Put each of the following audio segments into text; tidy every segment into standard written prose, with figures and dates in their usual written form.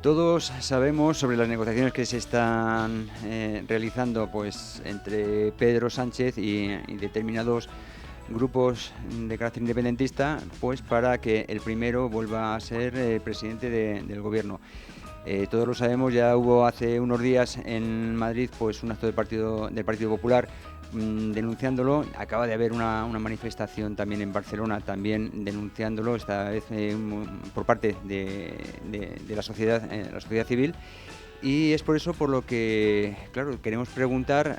Todos sabemos sobre las negociaciones que se están realizando pues, entre Pedro Sánchez y determinados grupos de carácter independentista, pues para que el primero vuelva a ser presidente del gobierno. Todos lo sabemos, ya hubo hace unos días en Madrid pues un acto del Partido Popular denunciándolo. Acaba de haber una manifestación también en Barcelona, también denunciándolo, esta vez por parte de la sociedad civil. Y es por eso por lo que, claro, queremos preguntar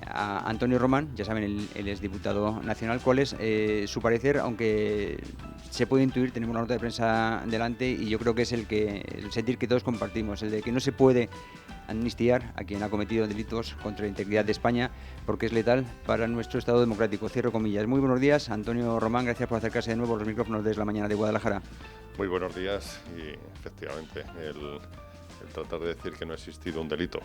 a Antonio Román, ya saben, él es diputado nacional, cuál es su parecer, aunque se puede intuir, tenemos una nota de prensa delante y yo creo que es el sentir que todos compartimos, el de que no se puede amnistiar a quien ha cometido delitos contra la integridad de España porque es letal para nuestro Estado democrático. Cierro comillas. Muy buenos días, Antonio Román, gracias por acercarse de nuevo a los micrófonos de La Mañana de Guadalajara. Muy buenos días y efectivamente el tratar de decir que no ha existido un delito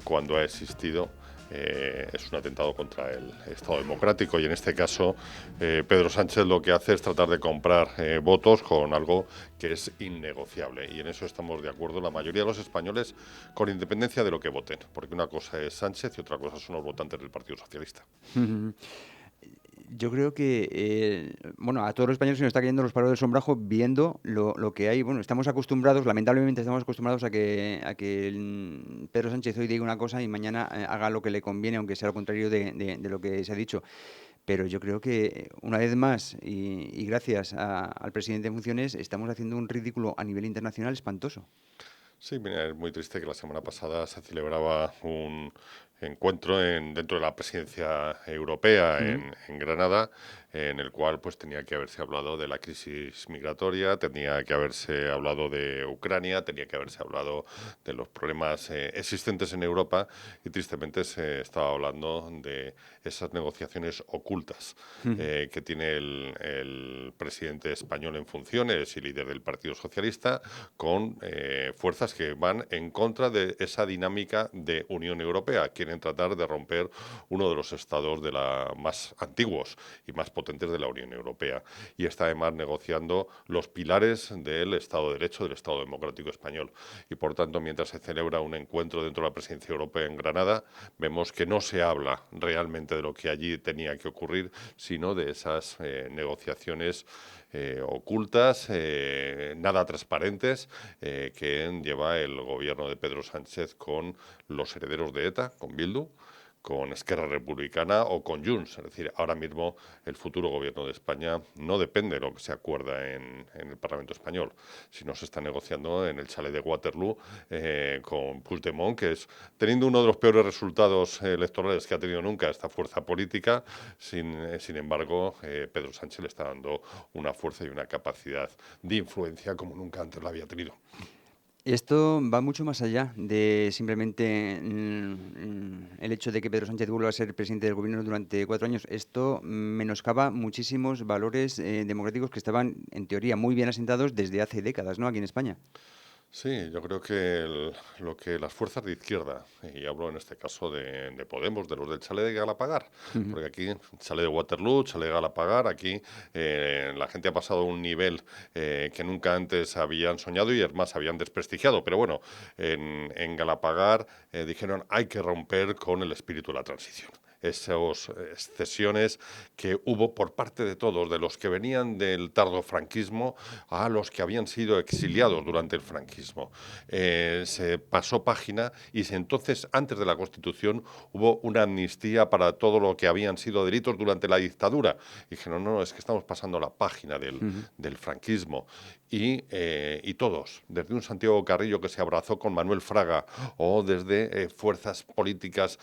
cuando ha existido es un atentado contra el Estado democrático y en este caso Pedro Sánchez lo que hace es tratar de comprar votos con algo que es innegociable y en eso estamos de acuerdo la mayoría de los españoles con independencia de lo que voten, porque una cosa es Sánchez y otra cosa son los votantes del Partido Socialista. Yo creo que, a todos los españoles se nos está cayendo los palos del sombrajo viendo lo que hay. Bueno, estamos acostumbrados, lamentablemente estamos acostumbrados a que Pedro Sánchez hoy diga una cosa y mañana haga lo que le conviene, aunque sea lo contrario de lo que se ha dicho. Pero yo creo que, una vez más, y gracias al presidente en funciones, estamos haciendo un ridículo a nivel internacional espantoso. Sí, mira, es muy triste que la semana pasada se celebraba un encuentro dentro de la presidencia europea Ujú. en Granada, en el cual pues tenía que haberse hablado de la crisis migratoria, tenía que haberse hablado de Ucrania, tenía que haberse hablado de los problemas existentes en Europa y tristemente se estaba hablando de esas negociaciones ocultas que tiene el presidente español en funciones y líder del Partido Socialista con fuerzas que van en contra de esa dinámica de Unión Europea. Quieren tratar de romper uno de los estados más antiguos y más potentes de la Unión Europea. Y está además negociando los pilares del Estado de Derecho, del Estado Democrático Español. Y por tanto, mientras se celebra un encuentro dentro de la presidencia europea en Granada, vemos que no se habla realmente de lo que allí tenía que ocurrir, sino de esas negociaciones ocultas, nada transparentes, que lleva el gobierno de Pedro Sánchez con los herederos de ETA, con Bildu, con Esquerra Republicana o con Junts. Es decir, ahora mismo el futuro gobierno de España no depende de lo que se acuerda en el Parlamento español, sino se está negociando en el chalet de Waterloo con Puigdemont, que es teniendo uno de los peores resultados electorales que ha tenido nunca esta fuerza política. Sin embargo, Pedro Sánchez le está dando una fuerza y una capacidad de influencia como nunca antes la había tenido. Esto va mucho más allá de simplemente el hecho de que Pedro Sánchez vuelva a ser presidente del gobierno durante 4 años. Esto menoscaba muchísimos valores democráticos que estaban, en teoría, muy bien asentados desde hace décadas, ¿no? Aquí en España. Sí, yo creo que lo que las fuerzas de izquierda, y hablo en este caso de Podemos, de los del chalet de Galapagar, Ujú. porque aquí, chalet de Waterloo, chalet de Galapagar, aquí la gente ha pasado a un nivel que nunca antes habían soñado y es más, habían desprestigiado. Pero bueno, en Galapagar dijeron hay que romper con el espíritu de la transición. Esas excesiones que hubo por parte de todos, de los que venían del tardofranquismo a los que habían sido exiliados durante el franquismo. Se pasó página y entonces, antes de la Constitución, hubo una amnistía para todo lo que habían sido delitos durante la dictadura. Y dijeron, no, es que estamos pasando la página Ujú. del franquismo. Y todos, desde un Santiago Carrillo que se abrazó con Manuel Fraga o desde fuerzas políticas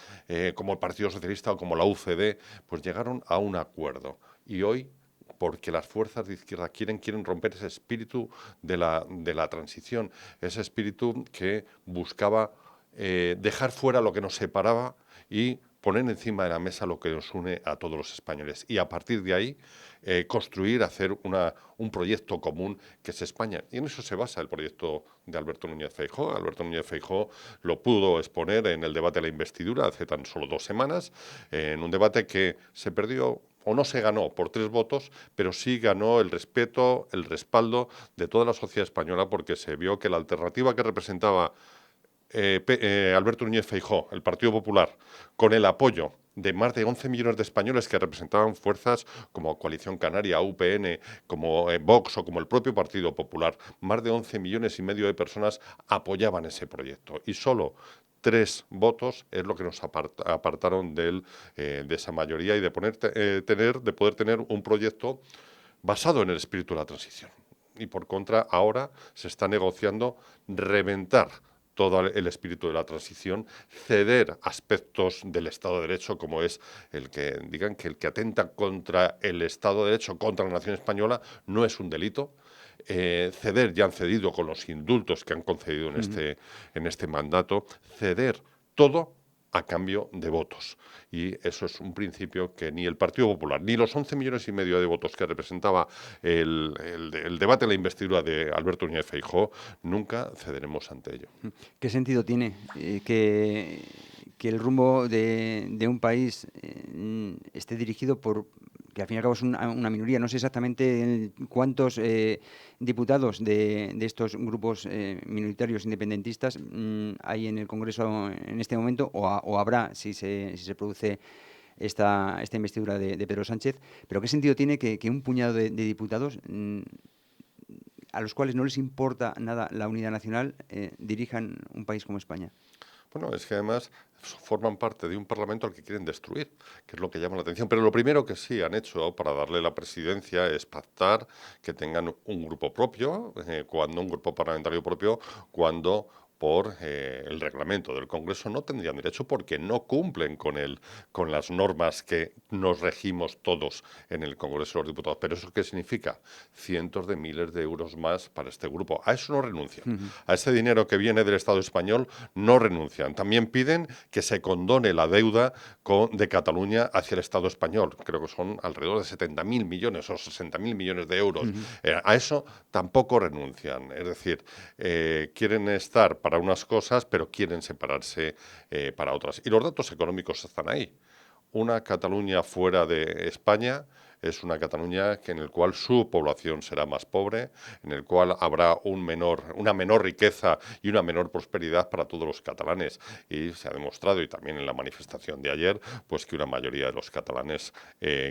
como el Partido Socialista o como la UCD, pues llegaron a un acuerdo. Y hoy, porque las fuerzas de izquierda quieren romper ese espíritu de la transición, ese espíritu que buscaba dejar fuera lo que nos separaba y poner encima de la mesa lo que nos une a todos los españoles. Y a partir de ahí construir, hacer un proyecto común que es España. Y en eso se basa el proyecto de Alberto Núñez Feijóo. Alberto Núñez Feijóo lo pudo exponer en el debate de la investidura hace tan solo 2 semanas, en un debate que se perdió o no se ganó por 3 votos, pero sí ganó el respeto, el respaldo de toda la sociedad española, porque se vio que la alternativa que representaba Alberto Núñez Feijóo, el Partido Popular, con el apoyo de más de 11 millones de españoles que representaban fuerzas como Coalición Canaria, UPN, como Vox o como el propio Partido Popular, más de 11 millones y medio de personas apoyaban ese proyecto. Y solo 3 votos es lo que nos apartaron de esa mayoría y de poder tener un proyecto basado en el espíritu de la transición. Y por contra, ahora se está negociando reventar todo el espíritu de la transición, ceder aspectos del Estado de Derecho, como es el que digan que el que atenta contra el Estado de Derecho, contra la nación española, no es un delito. Ceder, ya han cedido con los indultos que han concedido en este mandato, ceder todo a cambio de votos. Y eso es un principio que ni el Partido Popular, ni los 11 millones y medio de votos que representaba el debate de la investidura de Alberto Núñez Feijóo, nunca cederemos ante ello. ¿Qué sentido tiene que el rumbo de un país esté dirigido por, que al fin y al cabo es una minoría? No sé exactamente cuántos diputados de estos grupos minoritarios independentistas hay en el Congreso en este momento, o habrá si se produce esta investidura de Pedro Sánchez, pero ¿qué sentido tiene que un puñado de diputados a los cuales no les importa nada la unidad nacional dirijan un país como España? Bueno, es que además forman parte de un Parlamento al que quieren destruir, que es lo que llama la atención. Pero lo primero que sí han hecho para darle la presidencia es pactar que tengan un grupo propio, un grupo parlamentario propio, cuando por el reglamento del Congreso no tendrían derecho porque no cumplen con las normas que nos regimos todos en el Congreso de los Diputados. ¿Pero eso qué significa? Cientos de miles de euros más para este grupo. A eso no renuncian. A ese dinero que viene del Estado español no renuncian. También piden que se condone la deuda de Cataluña hacia el Estado español. Creo que son alrededor de 70.000 millones o 60.000 millones de euros. A eso tampoco renuncian. Es decir, quieren estar para unas cosas, pero quieren separarse para otras. Y los datos económicos están ahí. Una Cataluña fuera de España es una Cataluña en la cual su población será más pobre, en el cual habrá una menor riqueza y una menor prosperidad para todos los catalanes. Y se ha demostrado, y también en la manifestación de ayer, pues que una mayoría de los catalanes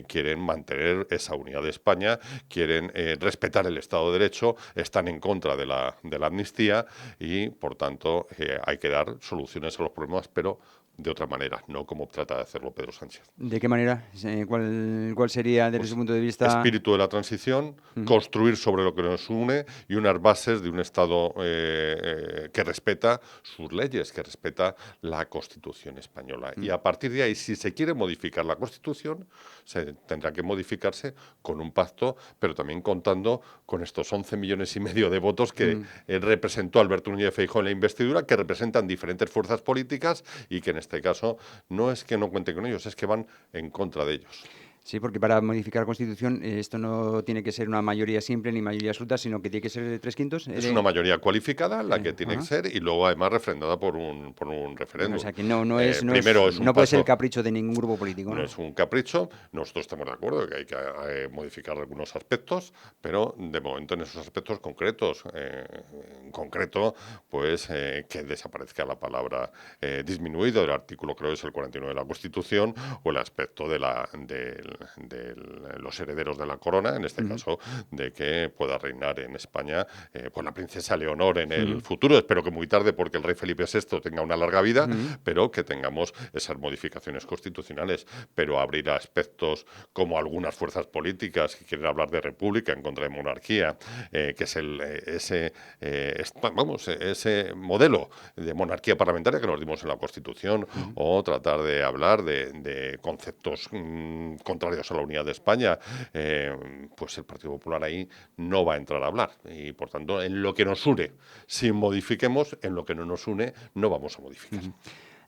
quieren mantener esa unidad de España, quieren respetar el Estado de Derecho, están en contra de la amnistía y, por tanto, hay que dar soluciones a los problemas, pero de otra manera, no como trata de hacerlo Pedro Sánchez. ¿De qué manera? ¿Cuál sería, desde su punto de vista? Espíritu de la transición, construir sobre lo que nos une y unas bases de un Estado que respeta sus leyes, que respeta la Constitución española. Y a partir de ahí, si se quiere modificar la Constitución, se tendrá que modificarse con un pacto, pero también contando con estos 11 millones y medio de votos que representó Alberto Núñez Feijóo en la investidura, que representan diferentes fuerzas políticas y que en este caso no es que no cuenten con ellos, es que van en contra de ellos. Sí, porque para modificar la Constitución esto no tiene que ser una mayoría simple ni mayoría absoluta, sino que tiene que ser de 3/5. Es una mayoría cualificada la que tiene que ser y luego además refrendada por un referéndum. O sea, que no puede ser el capricho de ningún grupo político. No es un capricho. Nosotros estamos de acuerdo que hay que modificar algunos aspectos, pero de momento en esos aspectos concretos, en concreto, pues que desaparezca la palabra disminuido del artículo, creo que es el 49 de la Constitución, o el aspecto de los herederos de la corona, en este caso, de que pueda reinar en España pues la princesa Leonor en el futuro. Espero que muy tarde, porque el rey Felipe VI tenga una larga vida, pero que tengamos esas modificaciones constitucionales. Pero abrir aspectos como algunas fuerzas políticas que quieren hablar de república en contra de monarquía, que es ese modelo de monarquía parlamentaria que nos dimos en la Constitución, o tratar de hablar de conceptos contrarios a la unidad de España, pues el Partido Popular ahí no va a entrar a hablar. Y por tanto, en lo que nos une, si modifiquemos, en lo que no nos une, no vamos a modificar.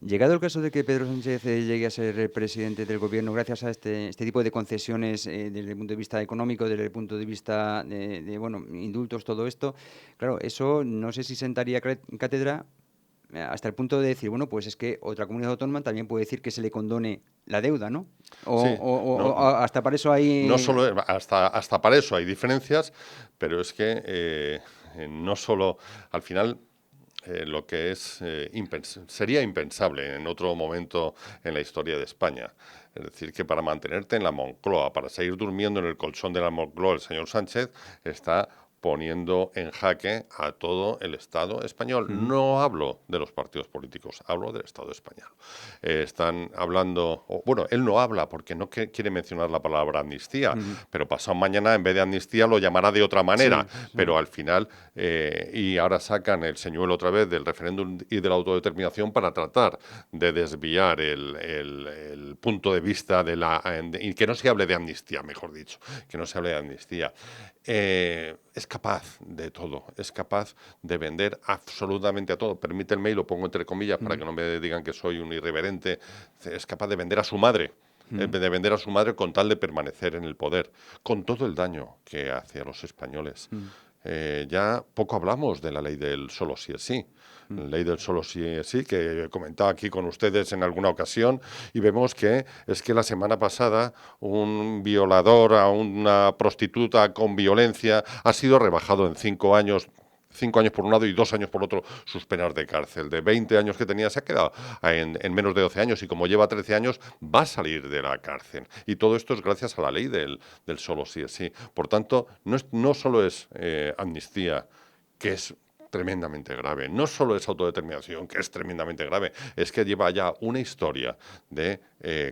Llegado el caso de que Pedro Sánchez llegue a ser presidente del gobierno gracias a este tipo de concesiones desde el punto de vista económico, desde el punto de vista de indultos, todo esto, claro, eso no sé si sentaría cátedra hasta el punto de decir, bueno, pues es que otra comunidad autónoma también puede decir que se le condone la deuda, ¿no? Sí, no, Hasta para eso no hay... solo hasta para eso hay diferencias, pero es que no solo al final lo que es sería impensable en otro momento en la historia de España. Es decir, que para mantenerte en la Moncloa, para seguir durmiendo en el colchón de la Moncloa, el señor Sánchez está poniendo en jaque a todo el Estado español. No hablo de los partidos políticos, hablo del Estado español. Están hablando, bueno, él no habla porque no quiere mencionar la palabra amnistía, pero pasado mañana en vez de amnistía lo llamará de otra manera, Sí, sí. pero al final, y ahora sacan el señuelo otra vez del referéndum y de la autodeterminación para tratar de desviar el punto de vista y que no se hable de amnistía, mejor dicho, que no se hable de amnistía. Es capaz de todo, es capaz de vender absolutamente a todo. Permítanme, y lo pongo entre comillas para que no me digan que soy un irreverente, es capaz de vender a su madre. De vender a su madre con tal de permanecer en el poder, con todo el daño que hace a los españoles. Ya poco hablamos de la ley del solo sí es sí. La ley del solo sí es sí, que comentaba aquí con ustedes en alguna ocasión, y vemos que es que la semana pasada un violador a una prostituta con violencia ha sido rebajado en 5 años. 5 años por un lado y 2 años por otro sus penas de cárcel. De 20 años que tenía se ha quedado en menos de 12 años y como lleva 13 años va a salir de la cárcel. Y todo esto es gracias a la ley del solo sí es sí. Por tanto, no solo es amnistía, que es tremendamente grave. No solo es autodeterminación, que es tremendamente grave, es que lleva ya una historia de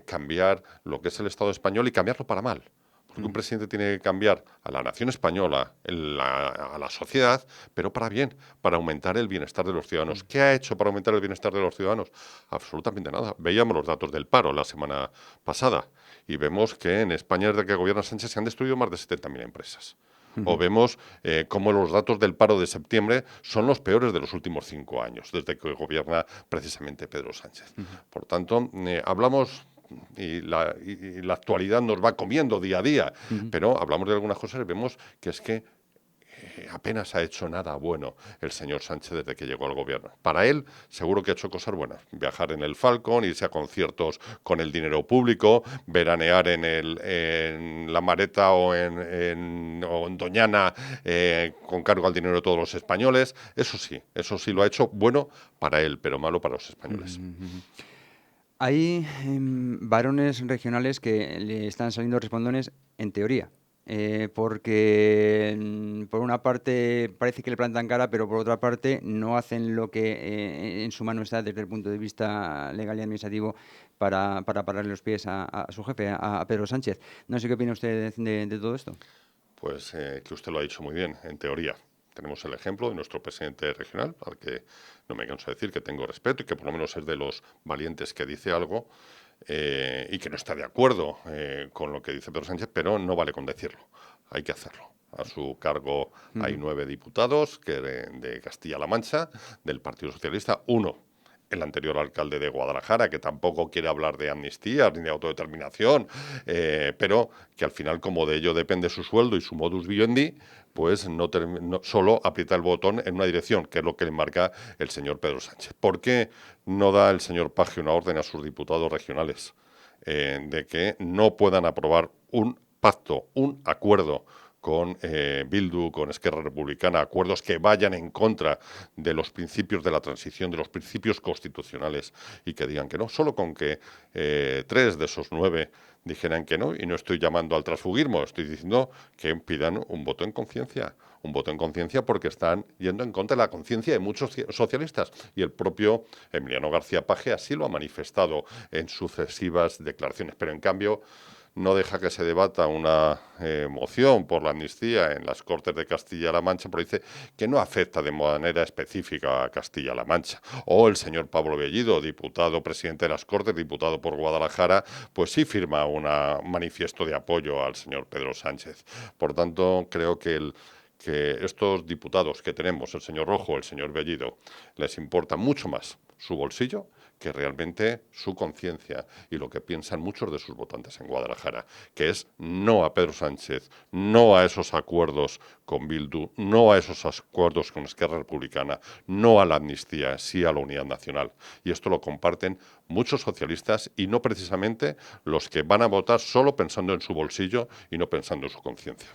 cambiar lo que es el Estado español y cambiarlo para mal. Porque un presidente tiene que cambiar a la nación española, a la sociedad, pero para bien, para aumentar el bienestar de los ciudadanos. ¿Qué ha hecho para aumentar el bienestar de los ciudadanos? Absolutamente nada. Veíamos los datos del paro la semana pasada y vemos que en España, desde que gobierna Sánchez, se han destruido más de 70.000 empresas. O vemos cómo los datos del paro de septiembre son los peores de los últimos 5 años, desde que gobierna precisamente Pedro Sánchez. Por tanto, hablamos y la actualidad nos va comiendo día a día, pero hablamos de algunas cosas y vemos que es que apenas ha hecho nada bueno el señor Sánchez desde que llegó al gobierno. Para él, seguro que ha hecho cosas buenas. Viajar en el Falcon, irse a conciertos con el dinero público, veranear en La Mareta o en Doñana con cargo al dinero de todos los españoles. Eso sí lo ha hecho bueno para él, pero malo para los españoles. Hay varones regionales que le están saliendo respondones en teoría. Porque por una parte parece que le plantan cara, pero por otra parte no hacen lo que en su mano está desde el punto de vista legal y administrativo para pararle los pies a su jefe, a Pedro Sánchez. No sé qué opina usted de todo esto. Pues que usted lo ha dicho muy bien, en teoría. Tenemos el ejemplo de nuestro presidente regional, al que no me canso de decir que tengo respeto y que por lo menos es de los valientes que dice algo y que no está de acuerdo con lo que dice Pedro Sánchez, pero no vale con decirlo, hay que hacerlo. A su cargo hay 9 diputados de Castilla-La Mancha, del Partido Socialista, uno el anterior alcalde de Guadalajara, que tampoco quiere hablar de amnistía ni de autodeterminación, pero que al final, como de ello depende su sueldo y su modus vivendi, pues no solo aprieta el botón en una dirección, que es lo que le marca el señor Pedro Sánchez. ¿Por qué no da el señor Paje una orden a sus diputados regionales de que no puedan aprobar un pacto, un acuerdo con Bildu, con Esquerra Republicana, acuerdos que vayan en contra de los principios de la transición, de los principios constitucionales y que digan que no? Solo con que 3 de esos 9 dijeran que no, y no estoy llamando al transfugismo, estoy diciendo que pidan un voto en conciencia porque están yendo en contra de la conciencia de muchos socialistas y el propio Emiliano García Paje así lo ha manifestado en sucesivas declaraciones, pero en cambio no deja que se debata una moción por la amnistía en las Cortes de Castilla-La Mancha, pero dice que no afecta de manera específica a Castilla-La Mancha. O el señor Pablo Bellido, diputado, presidente de las Cortes, diputado por Guadalajara, pues sí firma un manifiesto de apoyo al señor Pedro Sánchez. Por tanto, creo que estos diputados que tenemos, el señor Rojo, el señor Bellido, les importa mucho más su bolsillo que realmente su conciencia y lo que piensan muchos de sus votantes en Guadalajara, que es no a Pedro Sánchez, no a esos acuerdos con Bildu, no a esos acuerdos con Esquerra Republicana, no a la amnistía, sí a la unidad nacional. Y esto lo comparten muchos socialistas y no precisamente los que van a votar solo pensando en su bolsillo y no pensando en su conciencia.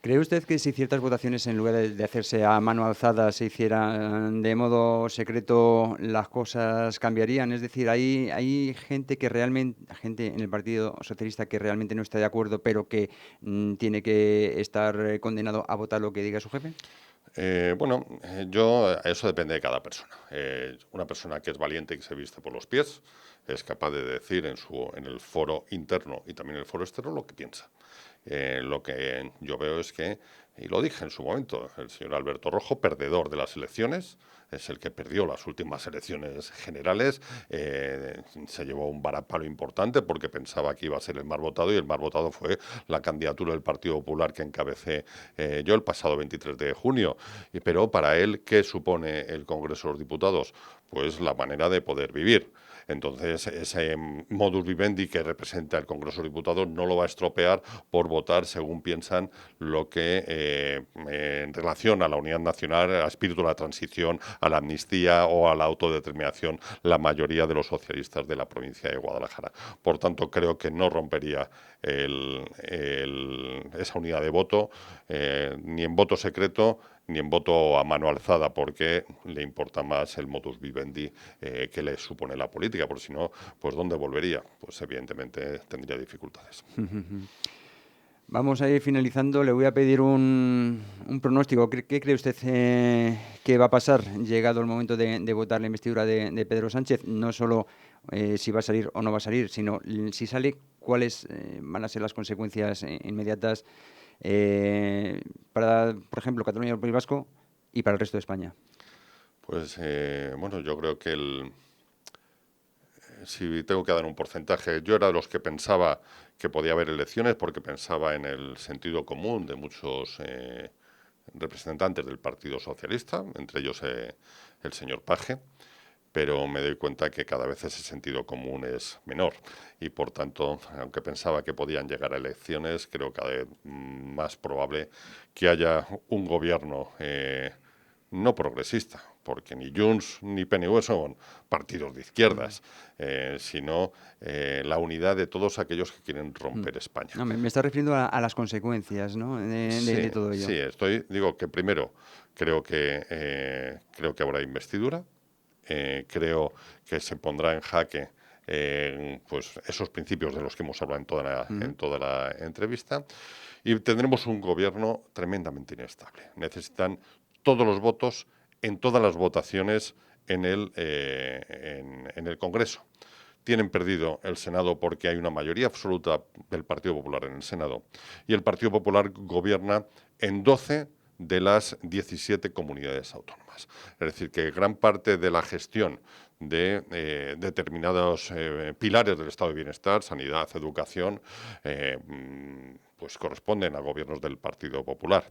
¿Cree usted que si ciertas votaciones, en lugar de hacerse a mano alzada, se hicieran de modo secreto, las cosas cambiarían? Es decir, hay gente que realmente, gente en el Partido Socialista que realmente no está de acuerdo, pero que tiene que estar condenado a votar lo que diga su jefe. Eso depende de cada persona. Una persona que es valiente y que se viste por los pies es capaz de decir en el foro interno y también en el foro externo lo que piensa. Lo que yo veo es que, y lo dije en su momento, el señor Alberto Rojo, perdedor de las elecciones, es el que perdió las últimas elecciones generales, se llevó un varapalo importante porque pensaba que iba a ser el más votado y el más votado fue la candidatura del Partido Popular que encabecé yo el pasado 23 de junio. Pero para él, ¿qué supone el Congreso de los Diputados? Pues la manera de poder vivir. Entonces, ese modus vivendi que representa el Congreso de los Diputados no lo va a estropear por votar según piensan lo que en relación a la unidad nacional, al espíritu de la transición, a la amnistía o a la autodeterminación, la mayoría de los socialistas de la provincia de Guadalajara. Por tanto, creo que no rompería esa unidad de voto, ni en voto secreto, ni en voto a mano alzada, porque le importa más el modus vivendi que le supone la política, porque si no, pues ¿dónde volvería? Pues evidentemente tendría dificultades. Vamos a ir finalizando. Le voy a pedir un pronóstico. ¿Qué cree usted que va a pasar llegado el momento de votar la investidura de Pedro Sánchez? No solo si va a salir o no va a salir, sino si sale, cuáles van a ser las consecuencias inmediatas para, por ejemplo, Cataluña y el País Vasco y para el resto de España. Pues yo creo que si tengo que dar un porcentaje, yo era de los que pensaba que podía haber elecciones porque pensaba en el sentido común de muchos representantes del Partido Socialista, entre ellos el señor Page, pero me doy cuenta que cada vez ese sentido común es menor y, por tanto, aunque pensaba que podían llegar a elecciones, creo cada vez más probable que haya un gobierno no progresista, porque ni Junts ni PNV son partidos de izquierdas, sino la unidad de todos aquellos que quieren romper España. No, me está refiriendo a las consecuencias, ¿no? de todo ello. Sí, digo que primero creo que habrá investidura, creo que se pondrá en jaque pues esos principios de los que hemos hablado en toda la entrevista y tendremos un gobierno tremendamente inestable. Necesitan todos los votos en todas las votaciones en el Congreso. Tienen perdido el Senado porque hay una mayoría absoluta del Partido Popular en el Senado y el Partido Popular gobierna en 12 de las 17 comunidades autónomas. Es decir, que gran parte de la gestión de determinados pilares del estado de bienestar, sanidad, educación, pues corresponden a gobiernos del Partido Popular.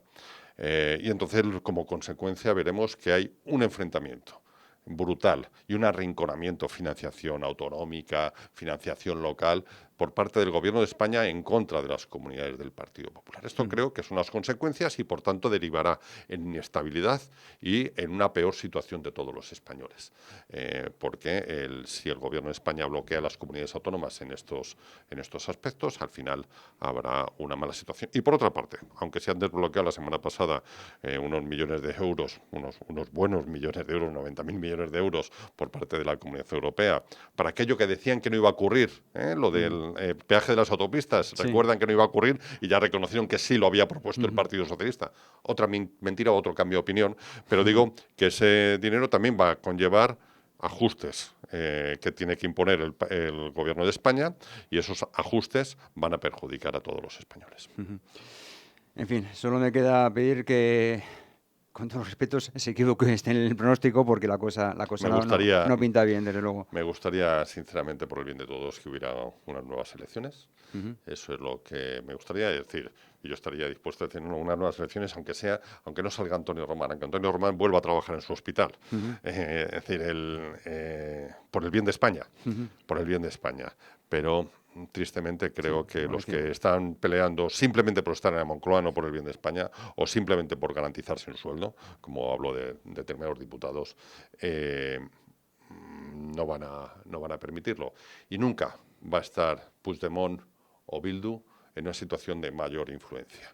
Y entonces, como consecuencia, veremos que hay un enfrentamiento brutal y un arrinconamiento, financiación autonómica, financiación local, por parte del Gobierno de España en contra de las comunidades del Partido Popular. Esto creo que son las consecuencias y, por tanto, derivará en inestabilidad y en una peor situación de todos los españoles. Porque si el Gobierno de España bloquea a las comunidades autónomas en estos aspectos, al final habrá una mala situación. Y, por otra parte, aunque se han desbloqueado la semana pasada unos millones de euros, unos buenos millones de euros, 90.000 millones de euros por parte de la Comunidad Europea, para aquello que decían que no iba a ocurrir, lo del peaje de las autopistas, Sí. recuerdan que no iba a ocurrir y ya reconocieron que sí lo había propuesto el Partido Socialista. Otra mentira, otro cambio de opinión, pero digo que ese dinero también va a conllevar ajustes que tiene que imponer el Gobierno de España y esos ajustes van a perjudicar a todos los españoles. En fin, solo me queda pedir que con todos los respetos, se equivoque en el pronóstico, porque la cosa no pinta bien, desde luego. Me gustaría, sinceramente, por el bien de todos, que hubiera unas nuevas elecciones. Eso es lo que me gustaría decir. Y yo estaría dispuesto a tener unas nuevas elecciones, aunque no salga Antonio Román, aunque Antonio Román vuelva a trabajar en su hospital. Es decir, por el bien de España, por el bien de España. Pero tristemente creo que los que están peleando simplemente por estar en la Moncloa, no por el bien de España, o simplemente por garantizarse un sueldo, como hablo de determinados diputados, no van a permitirlo. Y nunca va a estar Puigdemont o Bildu en una situación de mayor influencia.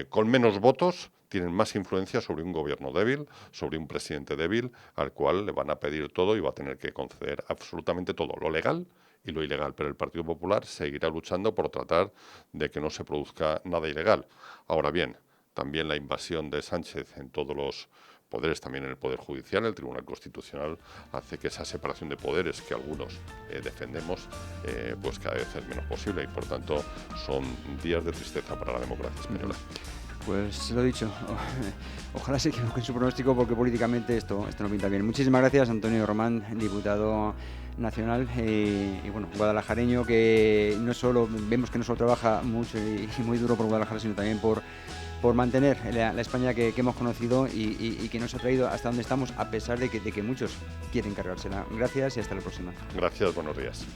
Con menos votos tienen más influencia sobre un gobierno débil, sobre un presidente débil, al cual le van a pedir todo y va a tener que conceder absolutamente todo, lo legal y lo ilegal. Pero el Partido Popular seguirá luchando por tratar de que no se produzca nada ilegal. Ahora bien, también la invasión de Sánchez en todos los poderes, también en el Poder Judicial, el Tribunal Constitucional, hace que esa separación de poderes que algunos defendemos, pues cada vez es menos posible, y por tanto son días de tristeza para la democracia española. Pues lo dicho, ojalá se equivoque en su pronóstico, porque políticamente esto no pinta bien. Muchísimas gracias, Antonio Román, diputado nacional y bueno, guadalajareño, que vemos que no solo trabaja mucho y muy duro por Guadalajara, sino también por mantener la España que hemos conocido y que nos ha traído hasta donde estamos, a pesar de que muchos quieren cargársela. Gracias y hasta la próxima. Gracias, buenos días.